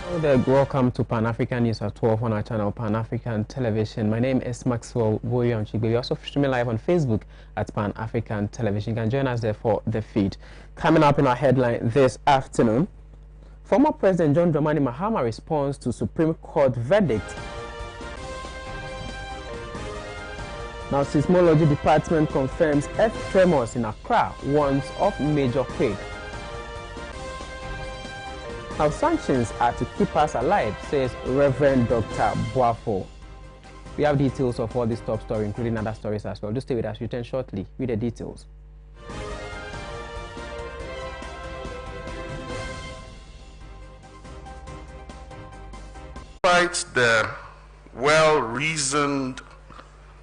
Hello there, welcome to Pan-African News at 12 on our channel Pan-African Television. My name is Maxwell Woyram Tsigbe. We also streaming live on Facebook at Pan-African Television. You can join us there for the feed. Coming up in our headline this afternoon, former President John Dramani Mahama responds to Supreme Court verdict. Now, Seismology Department confirms earth tremors in Accra, warns of major quake. Now, sanctions are to keep us alive, says Reverend Dr. Boafo. We have details of all this top story, including other stories as well. Do stay with us. Return shortly with the details. Despite the well-reasoned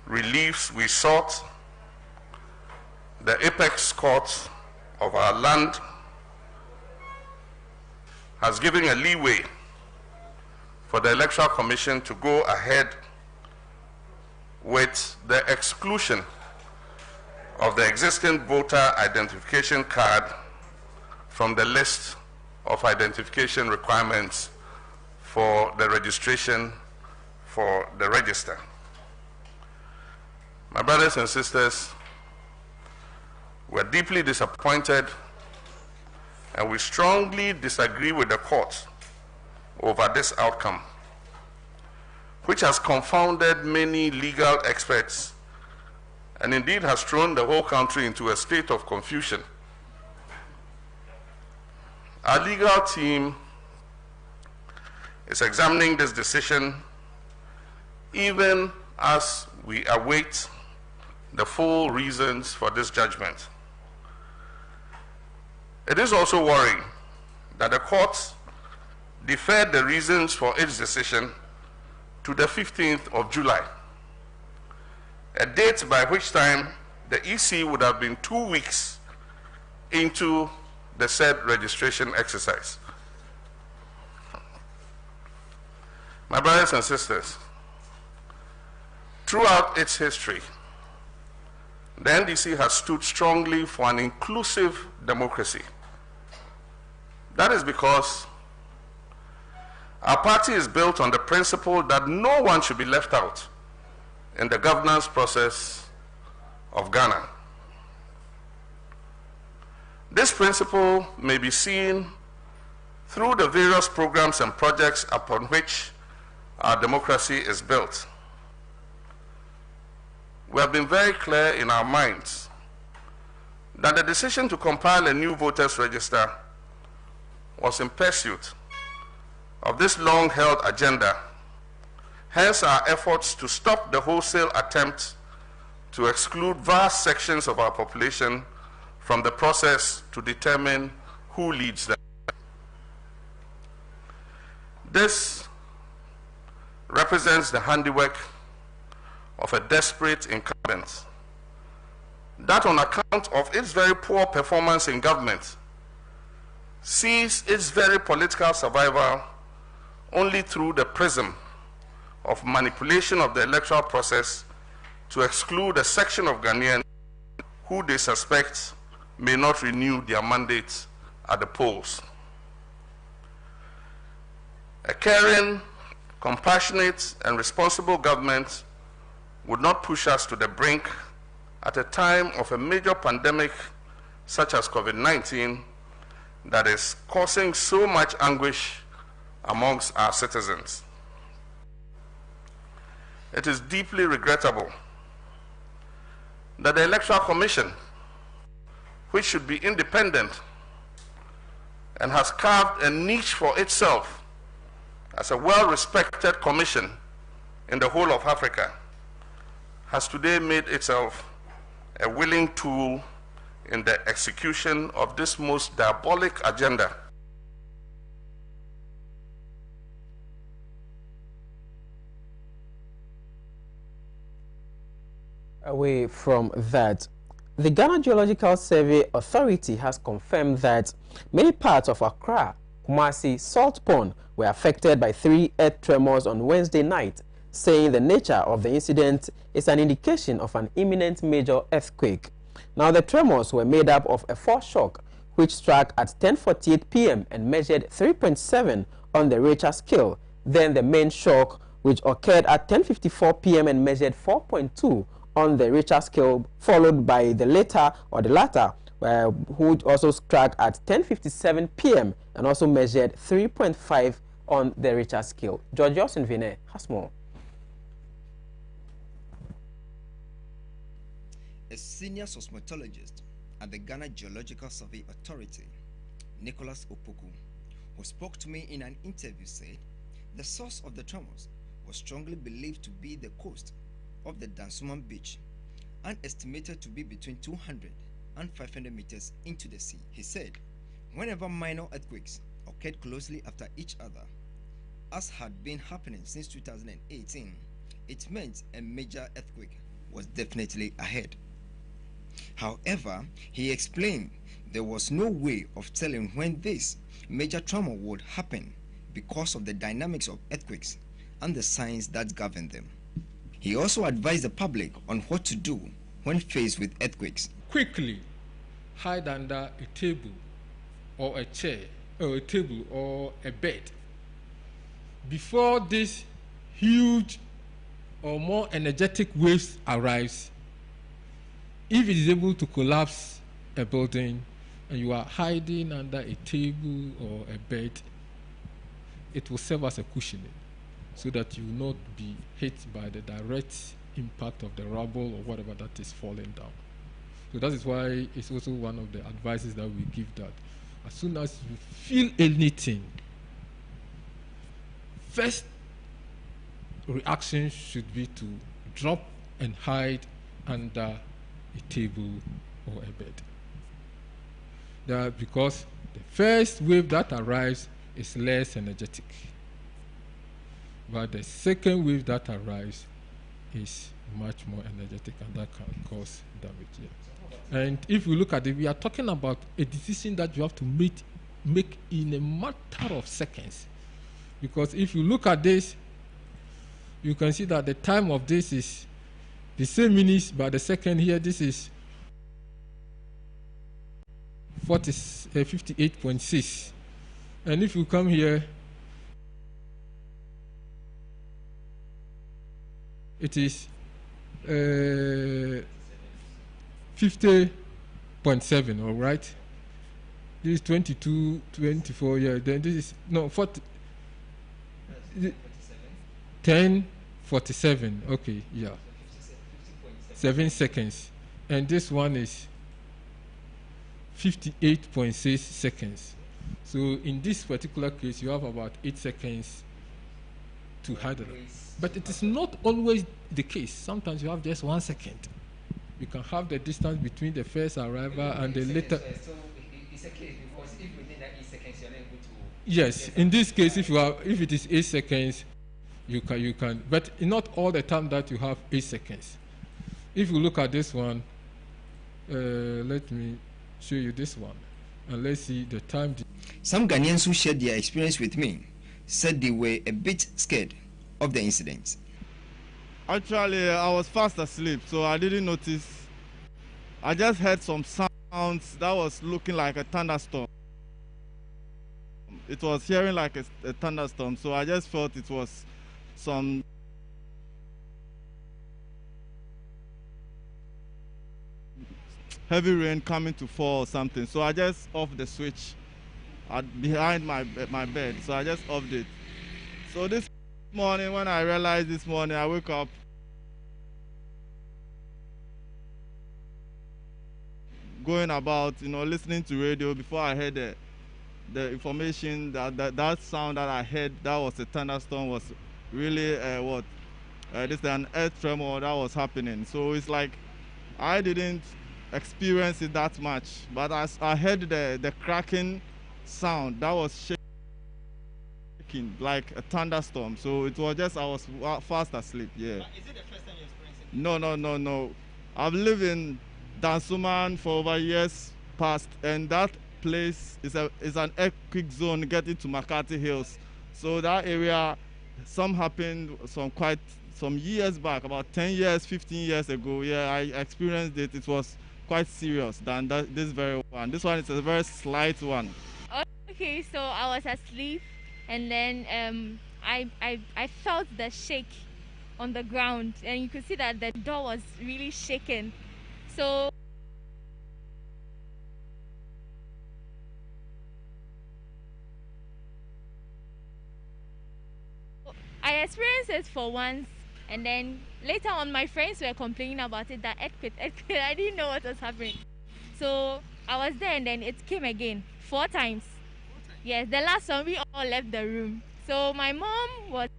reliefs we sought, the apex court of our land has given a leeway for the Electoral Commission to go ahead with the exclusion of the existing voter identification card from the list of identification requirements for the registration for the register. My brothers and sisters, we're deeply disappointed and we strongly disagree with the court over this outcome, which has confounded many legal experts and indeed has thrown the whole country into a state of confusion. Our legal team is examining this decision even as we await the full reasons for this judgment. It is also worrying that the court deferred the reasons for its decision to the 15th of July, a date by which time the EC would have been 2 weeks into the said registration exercise. My brothers and sisters, throughout its history, the NDC has stood strongly for an inclusive democracy. That is because our party is built on the principle that no one should be left out in the governance process of Ghana. This principle may be seen through the various programs and projects upon which our democracy is built. We have been very clear in our minds that the decision to compile a new voters register was in pursuit of this long-held agenda. Hence our efforts to stop the wholesale attempt to exclude vast sections of our population from the process to determine who leads them. This represents the handiwork of a desperate incumbent that, on account of its very poor performance in government, sees its very political survival only through the prism of manipulation of the electoral process to exclude a section of Ghanaians who they suspect may not renew their mandate at the polls. A caring, compassionate, and responsible government would not push us to the brink at a time of a major pandemic such as COVID-19 that is causing so much anguish amongst our citizens. It is deeply regrettable that the Electoral Commission, which should be independent and has carved a niche for itself as a well-respected commission in the whole of Africa, has today made itself a willing tool in the execution of this most diabolic agenda. Away from that, the Ghana Geological Survey Authority has confirmed that many parts of Accra, Kumasi, Salt Pond were affected by 3 earth tremors on Wednesday night, saying the nature of the incident is an indication of an imminent major earthquake. Now, the tremors were made up of a foreshock which struck at 10:48 p.m. and measured 3.7 on the Richter scale. Then the main shock, which occurred at 10:54 p.m. and measured 4.2 on the Richter scale, followed by the latter, who also struck at 10:57 p.m. and also measured 3.5 on the Richter scale. George Yosin Vine has more. A senior seismologist at the Ghana Geological Survey Authority, Nicholas Opoku, who spoke to me in an interview, said the source of the tremors was strongly believed to be the coast of the Dansoman beach and estimated to be between 200 and 500 meters into the sea. He said whenever minor earthquakes occurred closely after each other, as had been happening since 2018, it meant a major earthquake was definitely ahead. However, he explained there was no way of telling when this major tremor would happen because of the dynamics of earthquakes and the science that govern them. He also advised the public on what to do when faced with earthquakes. Quickly hide under a table or a chair, or a table or a bed. Before this huge or more energetic waves arrives, if it is able to collapse a building and you are hiding under a table or a bed, it will serve as a cushioning so that you will not be hit by the direct impact of the rubble or whatever that is falling down. So that is why it's also one of the advices that we give, that as soon as you feel anything, first reaction should be to drop and hide under a table or a bed. Because the first wave that arrives is less energetic, but the second wave that arrives is much more energetic, and that can cause damage. Yeah. And if you look at it, we are talking about a decision that you have to make in a matter of seconds. Because if you look at this, you can see that the time of this is the same minutes, but the second here, this is 58.6. And if you come here, it is 50.7, all right? This is 22, 24, yeah. Then this is, no, 40. 10:47, okay, yeah. 7 seconds. And this one is 58.6 seconds. So in this particular case, you have about 8 seconds to handle it. But it is not always the case. Sometimes you have just 1 second. You can have the distance between the first arrival and the later. So it's a case because if within that 8 seconds you're not able to. Yes, in this case, if it is 8 seconds, you can. But not all the time that you have 8 seconds. If you look at this one, let me show you this one, and let's see the time. Some Ghanaians who shared their experience with me said they were a bit scared of the incidents. Actually, I was fast asleep, so I didn't notice. I just heard some sounds that was looking like a thunderstorm. It was hearing like a thunderstorm, so I just felt it was some heavy rain coming to fall or something. So I just off the switch behind my bed. So I just offed it. So this morning, when I realized this morning, I woke up going about, listening to radio. Before I heard the information that sound that I heard, that was a thunderstorm, was really this is an earth tremor that was happening. So it's like I didn't experience it that much, but as I heard the cracking sound, that was shaking like a thunderstorm. So it was just I was fast asleep. Yeah. But is it the first time you experienced it? No. I've lived in Dansoman for over years past, and that place is an earthquake zone getting to McCarthy Hills. So that area, some happened some years back, about 10 years, 15 years ago. Yeah, I experienced it. It was quite serious than this very one. This one is a very slight one. Okay, so I was asleep and then I felt the shake on the ground, and you could see that the door was really shaking. So I experienced it for once, and then later on my friends were complaining about it, that earthquake. I didn't know what was happening. So I was there, and then it came again 4 times. Yes, the last one we all left the room. So my mom was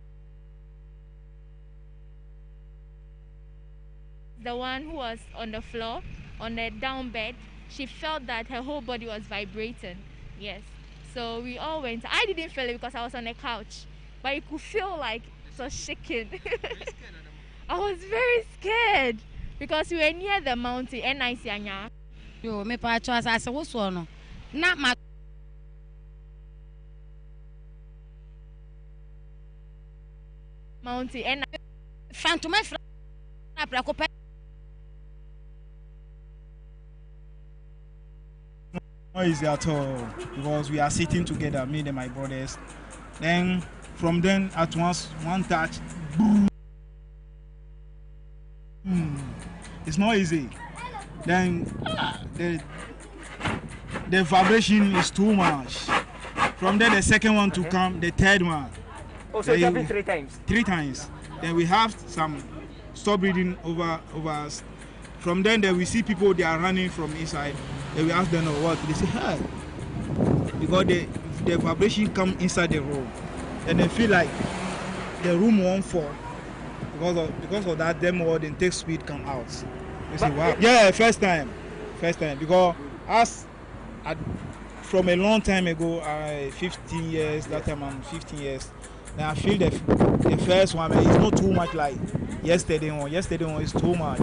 the one who was on the floor, on the down bed. She felt that her whole body was vibrating. Yes. So we all went. I didn't feel it because I was on the couch, but you could feel like it was shaking. I was very scared because we were near the mountain. Yo, me pa choa sa se wo so no. Na ma mountain and phantom na prako pa. Not easy at all because we are sitting together, me and my brothers. Then from then at once one touch, boom. It's not easy. Then the vibration is too much. From there the second one to come, the third one. Also it happened 3 times. 3 times. Then we have some stop breathing over us. From then we see people, they are running from inside. Then we ask them what. They say, hey. Because the vibration come inside the room. And they feel like the room won't fall. Because of that, them all then take speed come out. They say, wow. Yeah, first time. Because from a long time ago, 15 years, that time I'm 15 years. Then I feel the first one, it's not too much like yesterday one. Yesterday one is too much.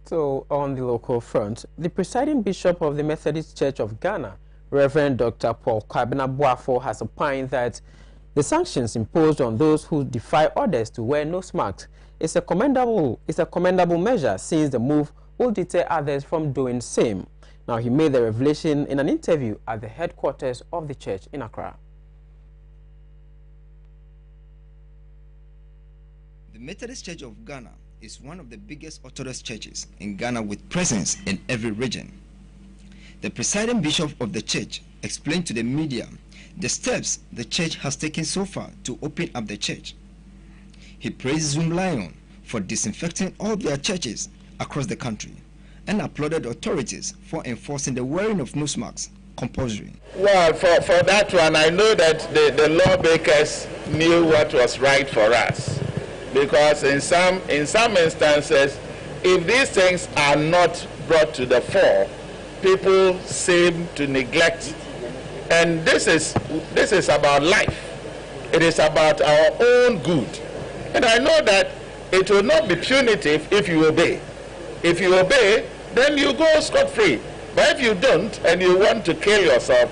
So, on the local front, the presiding bishop of the Methodist Church of Ghana, Reverend Dr. Paul Kwabena-Boafo, has opined that the sanctions imposed on those who defy orders to wear nose masks is a commendable measure, since the move will deter others from doing the same. Now, he made the revelation in an interview at the headquarters of the church in Accra. The Methodist Church of Ghana is one of the biggest Orthodox churches in Ghana with presence in every region. The presiding bishop of the church explained to the media the steps the church has taken so far to open up the church. He praised Zoom Lion for disinfecting all their churches across the country and applauded authorities for enforcing the wearing of nose masks compulsory. Well, for that one, I know that the lawmakers knew what was right for us. Because in some instances, if these things are not brought to the fore, people seem to neglect. And this is about life. It is about our own good. And I know that it will not be punitive if you obey. If you obey, then you go scot-free. But if you don't and you want to kill yourself,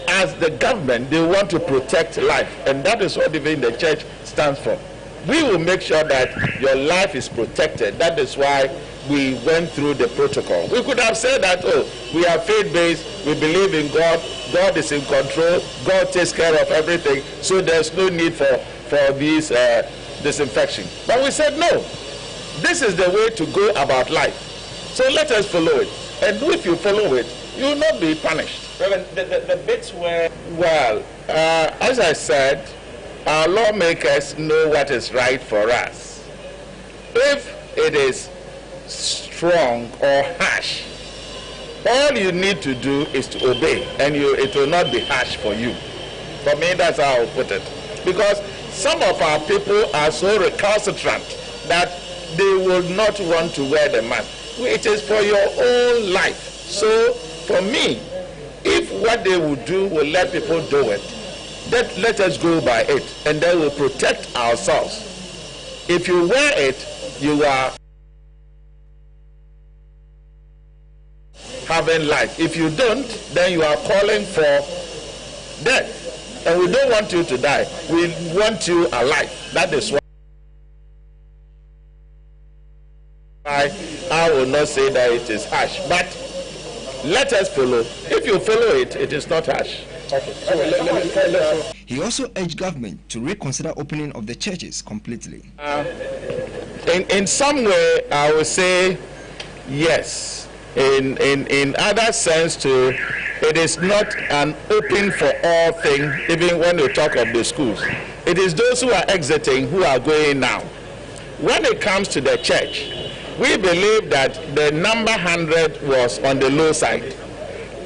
as the government, they want to protect life. And that is what even the church stands for. We will make sure that your life is protected. That is why we went through the protocol. We could have said that, oh, we are faith-based, we believe in God, God is in control, God takes care of everything, so there's no need for these disinfection. But we said, no, this is the way to go about life. So let us follow it. And if you follow it, you will not be punished. Reverend, the bits where... Well, as I said, our lawmakers know what is right for us. If it is strong or harsh, all you need to do is to obey, and it will not be harsh for you. For me, that's how I'll put it. Because some of our people are so recalcitrant that they will not want to wear the mask. It is for your own life. So, for me, if what they will do will let people do it, let us go by it, and then we'll protect ourselves. If you wear it, you are having life. If you don't, then you are calling for death. And we don't want you to die. We want you alive. That is why. I will not say that it is harsh, but let us follow. If you follow it, it is not harsh. Okay. He also urged government to reconsider opening of the churches completely. In some way, I would say yes. In other sense too, it is not an open for all thing, even when we talk of the schools. It is those who are exiting who are going now. When it comes to the church, we believe that the number 100 was on the low side.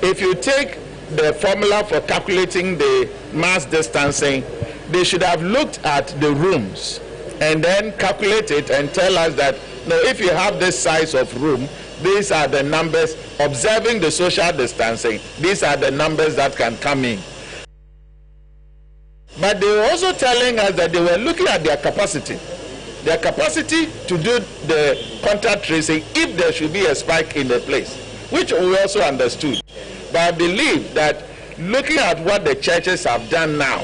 If you take the formula for calculating the mass distancing, they should have looked at the rooms and then calculate it and tell us that, no, if you have this size of room, these are the numbers, observing the social distancing, these are the numbers that can come in. But they were also telling us that they were looking at their capacity to do the contact tracing if there should be a spike in the place, which we also understood. But I believe that looking at what the churches have done now,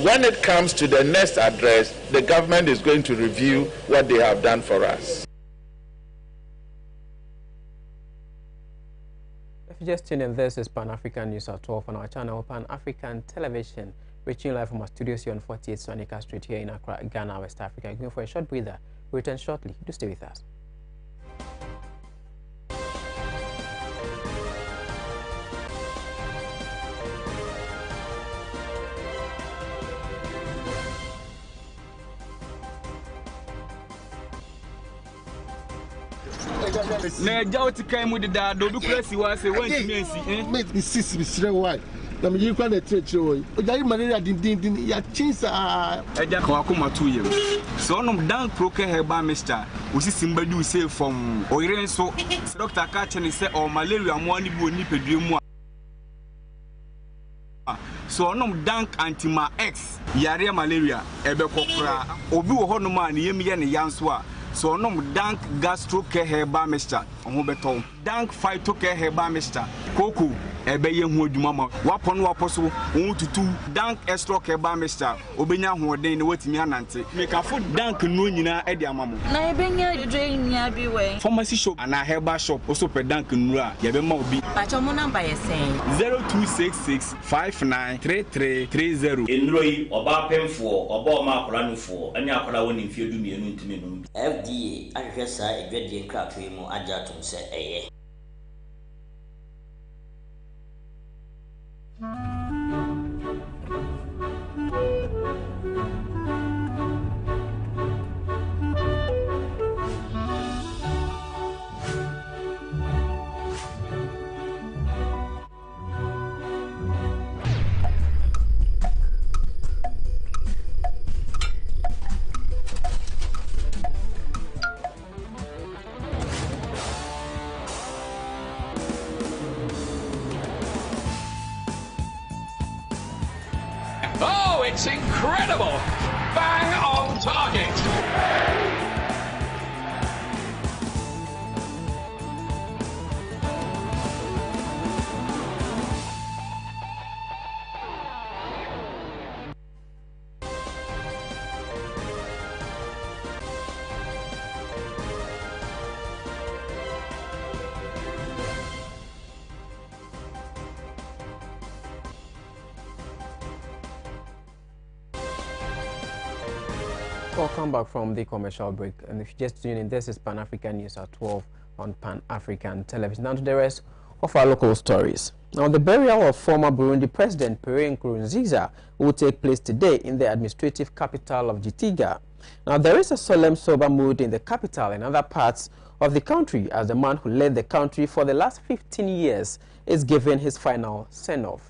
when it comes to the next address, the government is going to review what they have done for us. If you just tuned in, this is Pan-African News at 12 on our channel, Pan-African Television, reaching live from our studios here on 48 Sonika Street here in Accra, Ghana, West Africa. Going for a short breather. We'll return shortly. Do stay with us. Na jauti kai mu da do bi kurasi wa se wanti mensi mate insist be sire why na me yikwa na treche oyi o jari malaria din ya chinsa eja ka akoma 2 years so onom dan proke heba mister osisi mbadi u say from oyire nso doctor ka chene say o malaria mo ani bi oni pedue mu so onom dank antima x yare malaria ebe kokra obi wo honom a ne yem ye ne yanso a so nom dank gastro care herbal mixture ho beto dank phyto care herbal mixture koko ebe ye hu adwuma ma wapon waposo ho tutu dank extra care herbal mixture obenya hoden ne watimi anante make afo dank no nyina e de amamo na ebenya dwe nya bi we pharmacy shop ana herbal shop also pe dank nu a ye be ma obi acho mo number ye sen 0266593330 enroi oba pemfo oba ma akora nufo anya akora woni mfie du mienu ntime no FDA ahwehwɛ saa edwadie nkratoe mu agya atom sɛ ɛyɛ. Oh, it's incredible! Bang on target! Welcome back from the commercial break. And if you just tuned in, this is Pan-African News at 12 on Pan-African Television. Now to the rest of our local stories. Now, the burial of former Burundi President Pierre Nkurunziza will take place today in the administrative capital of Gitega. Now, there is a solemn, sober mood in the capital and other parts of the country as the man who led the country for the last 15 years is given his final send-off.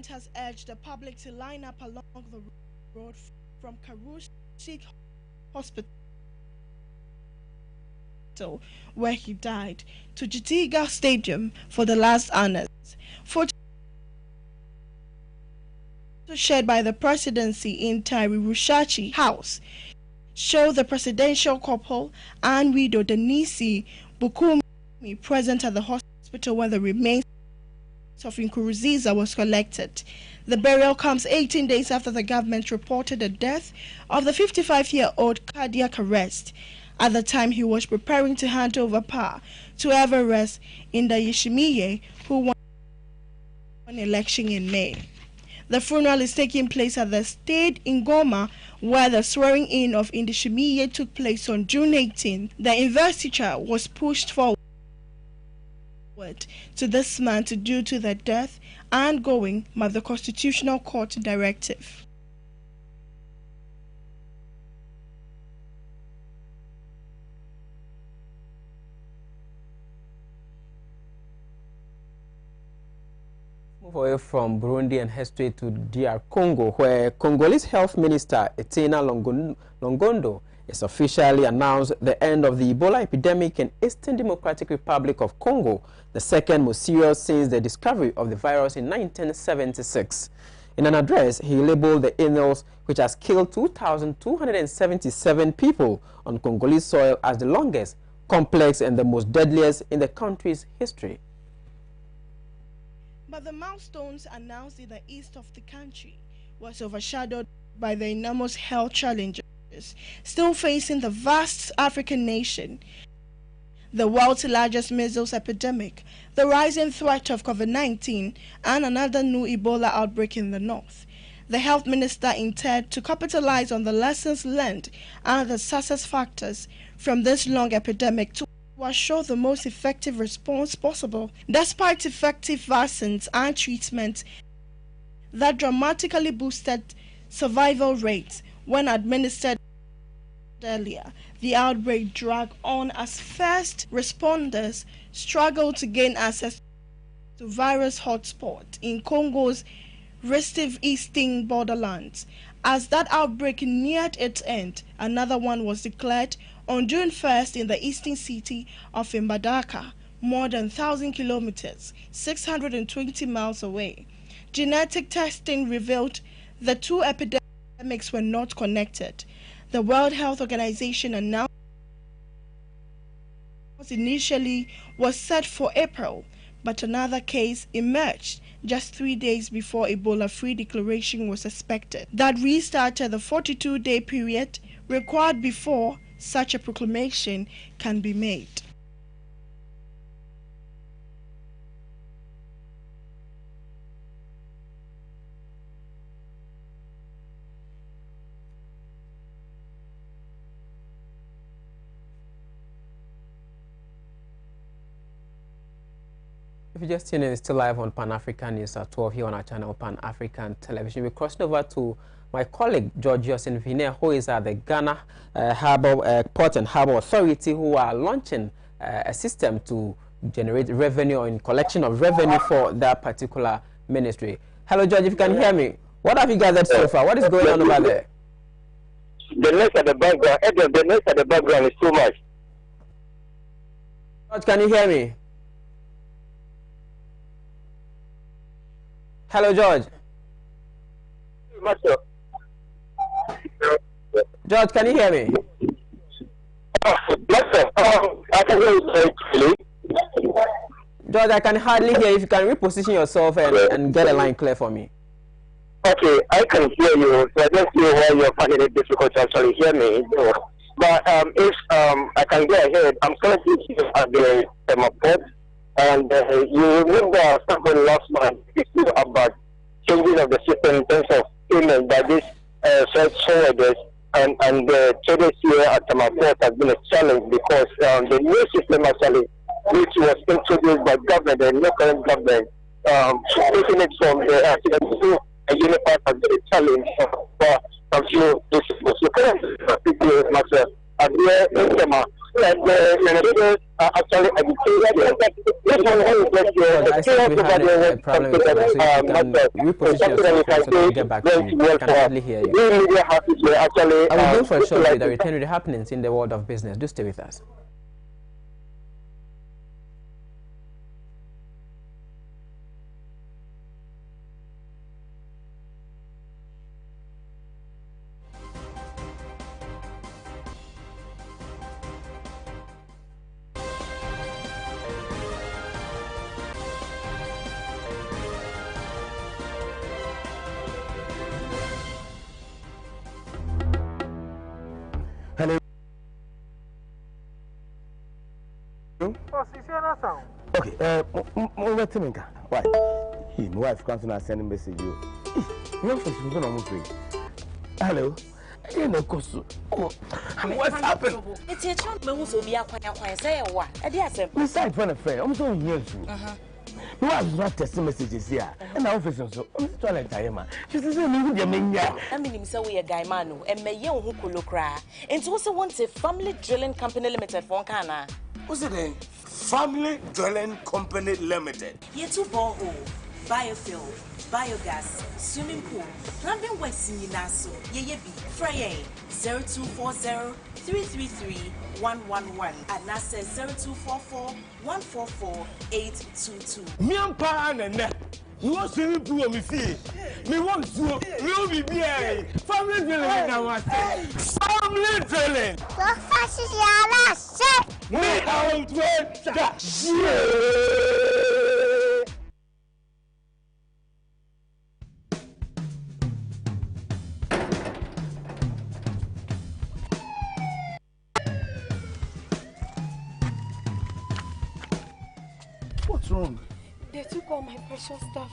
Has urged the public to line up along the road from Karushi Hospital, where he died, to Gitega Stadium for the last honors. Photos shared by the presidency in Tari Rushachi House show the presidential couple and widow Denise Bukumi present at the hospital where the remains of Nkurunziza was collected. The burial comes 18 days after the government reported the death of the 55-year-old cardiac arrest at the time he was preparing to hand over power to Everest in the Yeshimiye, who won an election in May. The funeral is taking place at the State in Goma, where the swearing-in of Indishimiye took place on June 18. The investiture was pushed forward to this man due to the death and going by the Constitutional Court directive. Move away from Burundi and head straight to DR Congo, where Congolese Health Minister Etena Longondo has officially announced the end of the Ebola epidemic in Eastern Democratic Republic of Congo, the second most serious since the discovery of the virus in 1976. In an address, he labeled the illness, which has killed 2,277 people on Congolese soil, as the longest, complex, and the most deadliest in the country's history. But the milestones announced in the east of the country was overshadowed by the enormous health challenges still facing the vast African nation. The world's largest measles epidemic, the rising threat of COVID-19, and another new Ebola outbreak in the north. The health minister intended to capitalize on the lessons learned and the success factors from this long epidemic to assure the most effective response possible. Despite effective vaccines and treatments that dramatically boosted survival rates when administered earlier, the outbreak dragged on as first responders struggled to gain access to virus hotspot in Congo's restive eastern borderlands. As that outbreak neared its end, another one was declared on June 1st in the eastern city of Mbandaka, more than 1,000 kilometers, 620 miles away. Genetic testing revealed the two epidemics were not connected. The World Health Organization announced initially was set for April, but another case emerged just 3 days before Ebola-free declaration was expected. That restarted the 42-day period required before such a proclamation can be made. If you just tuned in, it's still live on Pan-African News at 12 here on our channel, Pan-African Television. We're crossing over to my colleague, George Yosin Viner, who is at the Ghana Port and Harbour Authority, who are launching a system to generate revenue and collection of revenue for that particular ministry. Hello, George, if you can hear me. What have you gathered so far? What is going on over there? The noise at the background, the noise at the background is too much. George, can you hear me? Hello, George. George, can you hear me? I can hear you very clearly. George, I can hardly hear you. If you can reposition yourself and get a line clear for me. Okay, I can hear you. So I don't see why you're finding it difficult to actually hear me. But if I can go ahead, I'm currently here at the port. And you remember something last month about changing of the system in terms of payment by these freight forwarders, and the traders here at Tamaport has been a challenge because the new system actually, which was introduced by government, the new current government, taking it from the a unified has been a challenge for a few people. So currently, Maxwell, and here in Tema, and the actually educated. This one is just the chaos over there we media happy to actually. I will go for a short break. I return to the happenings in the world of business. Do stay with us. Why? My wife comes and send a message. Hello. What's happened? It's a child who's will be a quiet say what? A dear sir. Besides, friend, I'm so near you. My wife not testing messages here. And our office also. I'm trying to tell you, man. She says, I mean, so we a guy manu, and may young who could look cry. And also wants a family drilling company limited for Cana. What's the name? Family Drilling Company Limited. Here to borehole, biofuel, biogas, swimming pool, plumbing works in Naso, ye be, Frey 0240 333 111 and NASA 0244 144 822. Me and Pa and you want swimming pool on me see. Me want to will be here. Family drilling now. Family drilling. Me out with that shit. What's wrong? They took all my precious stuff.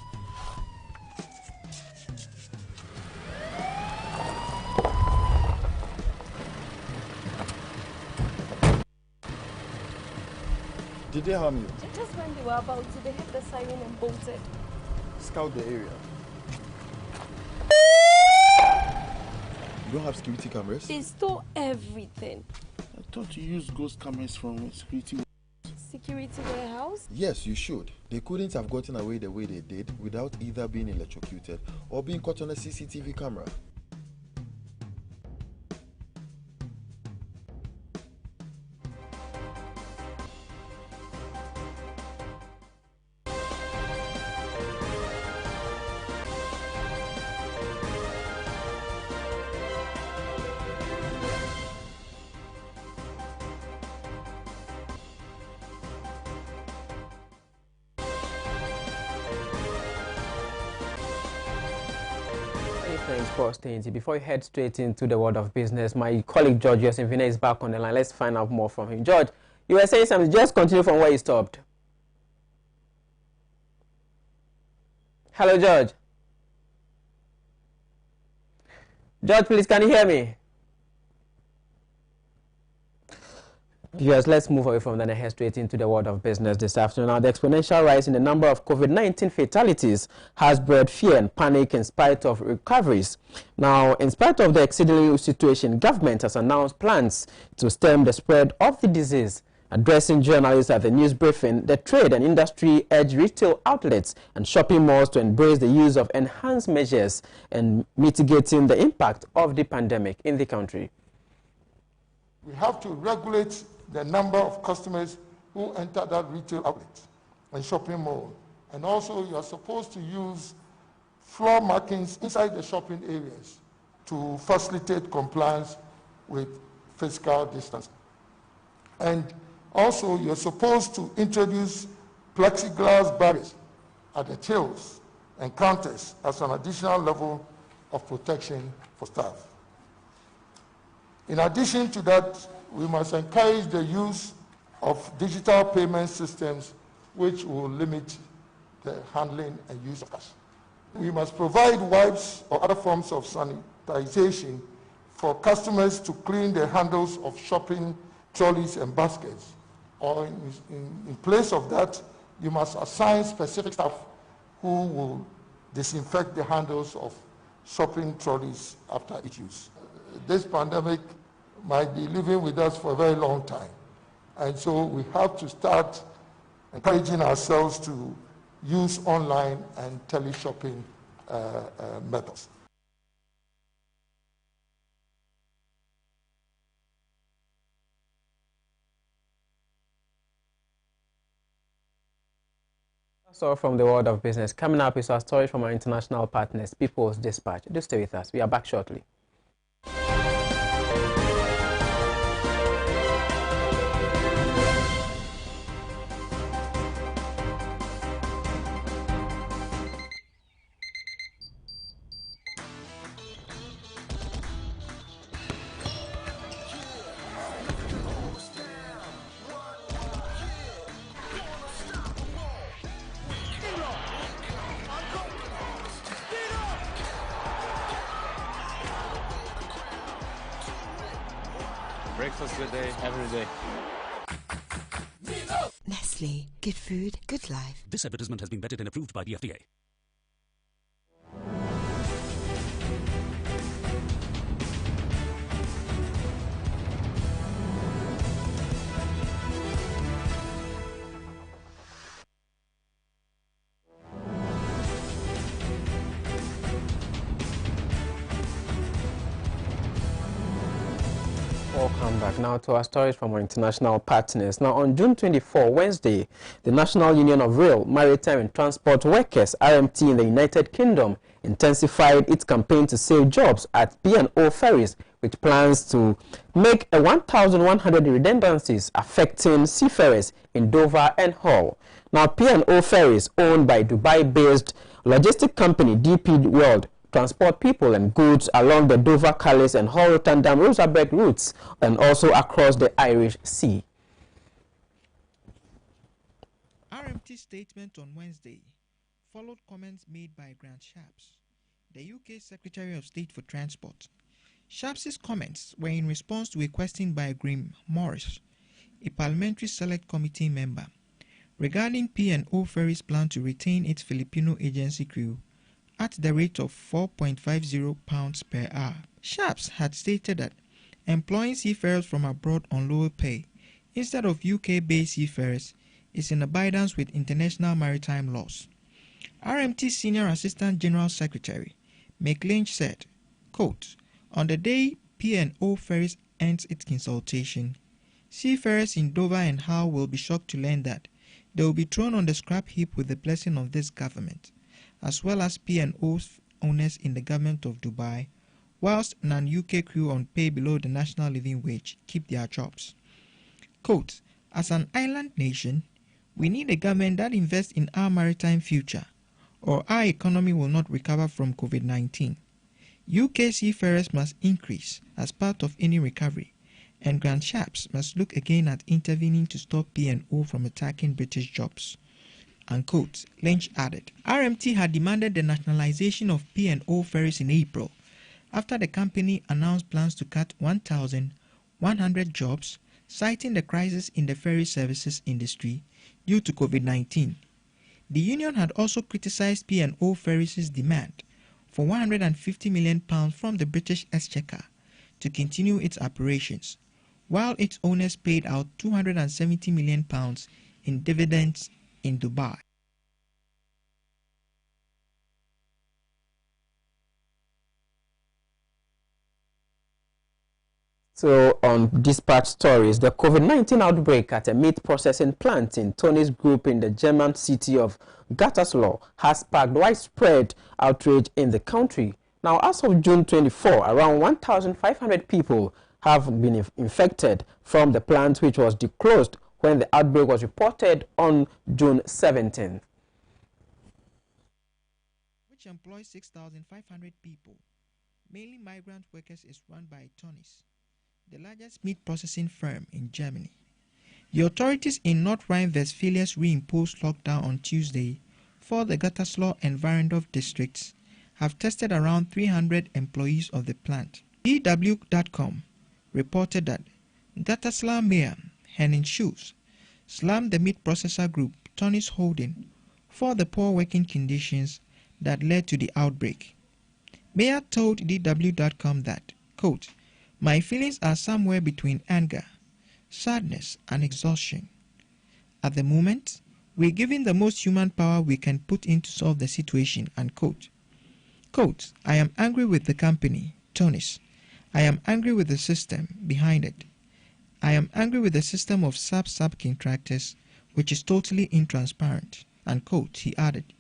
Did they harm you? Just when they were about to, they hit the siren and bolted. Scout the area. You don't have security cameras? They stole everything. I thought you used ghost cameras from security. Security warehouse? Yes, you should. They couldn't have gotten away the way they did without either being electrocuted or being caught on a CCTV camera. Sports things. Before we head straight into the world of business, my colleague George Yosinvina is back on the line. Let's find out more from him. George, you were saying something. Just continue from where you stopped. Hello, George. George, please, can you hear me? Yes, let's move away from that and head straight into the world of business this afternoon. Now, the exponential rise in the number of COVID-19 fatalities has bred fear and panic in spite of recoveries. Now, in spite of the exceedingly situation, government has announced plans to stem the spread of the disease. Addressing journalists at the news briefing, the trade and industry urged retail outlets and shopping malls to embrace the use of enhanced measures and mitigating the impact of the pandemic in the country. We have to regulate the number of customers who enter that retail outlet and shopping mall. And also, you are supposed to use floor markings inside the shopping areas to facilitate compliance with physical distancing. And also, you're supposed to introduce plexiglass barriers at the tills and counters as an additional level of protection for staff. In addition to that, we must encourage the use of digital payment systems which will limit the handling and use of cash. We must provide wipes or other forms of sanitization for customers to clean the handles of shopping trolleys and baskets. Or in place of that, you must assign specific staff who will disinfect the handles of shopping trolleys after each use. This pandemic might be living with us for a very long time. And so we have to start encouraging ourselves to use online and tele-shopping methods. That's all from the world of business. Coming up is our story from our international partners, People's Dispatch. Do stay with us. We are back shortly. keeps us good day every day. Nestle, good food, good life. This advertisement has been vetted and approved by the FDA. Welcome back now to our stories from our international partners. Now, on June 24, Wednesday, the National Union of Rail, Maritime and Transport Workers, RMT in the United Kingdom, intensified its campaign to save jobs at P&O ferries, which plans to make 1,100 redundancies affecting seafarers in Dover and Hull. Now, P&O ferries, owned by Dubai-based logistic company DP World, transport people and goods along the Dover, Calais and Hull Rotterdam Rosersberg routes and also across the Irish Sea. RMT statement on Wednesday followed comments made by Grant Shapps, the UK Secretary of State for Transport. Shapps's comments were in response to a question by Grim Morris, a Parliamentary Select Committee member, regarding P&O Ferries' plan to retain its Filipino agency crew at the rate of £4.50 per hour. Shapps had stated that employing seafarers from abroad on lower pay instead of UK-based seafarers is in abidance with international maritime laws. RMT Senior Assistant General Secretary Mick Lynch said, quote, "On the day P&O Ferries ends its consultation, seafarers in Dover and Hull will be shocked to learn that they will be thrown on the scrap heap with the blessing of this government, as well as P&O owners in the government of Dubai, whilst non-UK crew on pay below the national living wage keep their jobs." Quote, "As an island nation, we need a government that invests in our maritime future, or our economy will not recover from COVID-19. UK seafarers must increase as part of any recovery, and Grant Shapps must look again at intervening to stop P&O from attacking British jobs." Unquote. Lynch added, RMT had demanded the nationalization of P&O ferries in April, after the company announced plans to cut 1,100 jobs, citing the crisis in the ferry services industry due to COVID-19. The union had also criticized P&O ferries' demand for £150 million from the British Exchequer to continue its operations, while its owners paid out £270 million in dividends in Dubai. So on Dispatch Stories, the COVID-19 outbreak at a meat processing plant in Tony's Group in the German city of Gütersloh has sparked widespread outrage in the country. Now, as of June 24, around 1,500 people have been infected from the plant, which was closed when the outbreak was reported on June 17th. Which employs 6,500 people, mainly migrant workers, is run by Tony's, the largest meat processing firm in Germany. The authorities in North Rhine-Westphalia reimposed lockdown on Tuesday for the Gütersloh and Warendorf districts have tested around 300 employees of the plant. DW.com reported that Gütersloh Mayor Henning Schulz slammed the meat processor group Tony's Holding for the poor working conditions that led to the outbreak. Mayor told DW.com that, quote, "My feelings are somewhere between anger, sadness, and exhaustion. At the moment, we're giving the most human power we can put in to solve the situation," unquote. Quote, "I am angry with the company, Tony's. I am angry with the system behind it. I am angry with the system of subcontractors, which is totally intransparent," unquote, he added.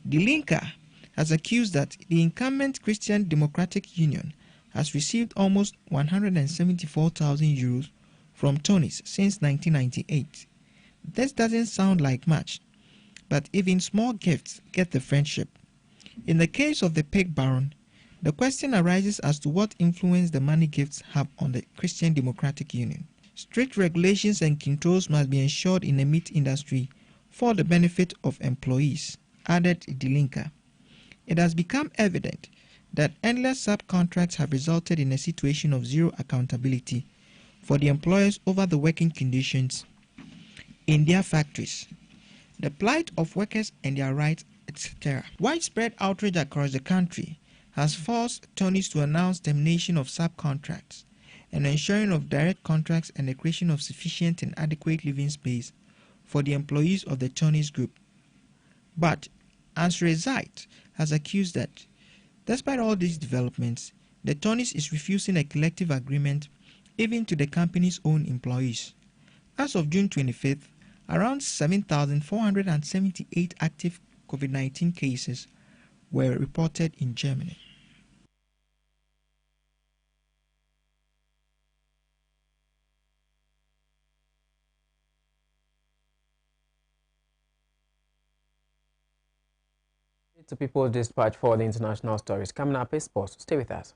Die Linke has accused that the incumbent Christian Democratic Union has received almost €174,000 from Tony's since 1998. This doesn't sound like much, but even small gifts get the friendship. In the case of the pig baron, the question arises as to what influence the money gifts have on the Christian Democratic Union. Strict regulations and controls must be ensured in the meat industry for the benefit of employees, added Die Linke. It has become evident that endless subcontracts have resulted in a situation of zero accountability for the employers over the working conditions in their factories, the plight of workers and their rights, etc. Widespread outrage across the country has forced Tony's to announce termination of subcontracts and ensuring of direct contracts and the creation of sufficient and adequate living space for the employees of the Tony's group. But Answer Zite has accused that, despite all these developments, the Tony's is refusing a collective agreement even to the company's own employees. As of June 25th, around 7,478 active COVID-19 cases were reported in Germany. To People's Dispatch for the international stories. Coming up is sports. Stay with us.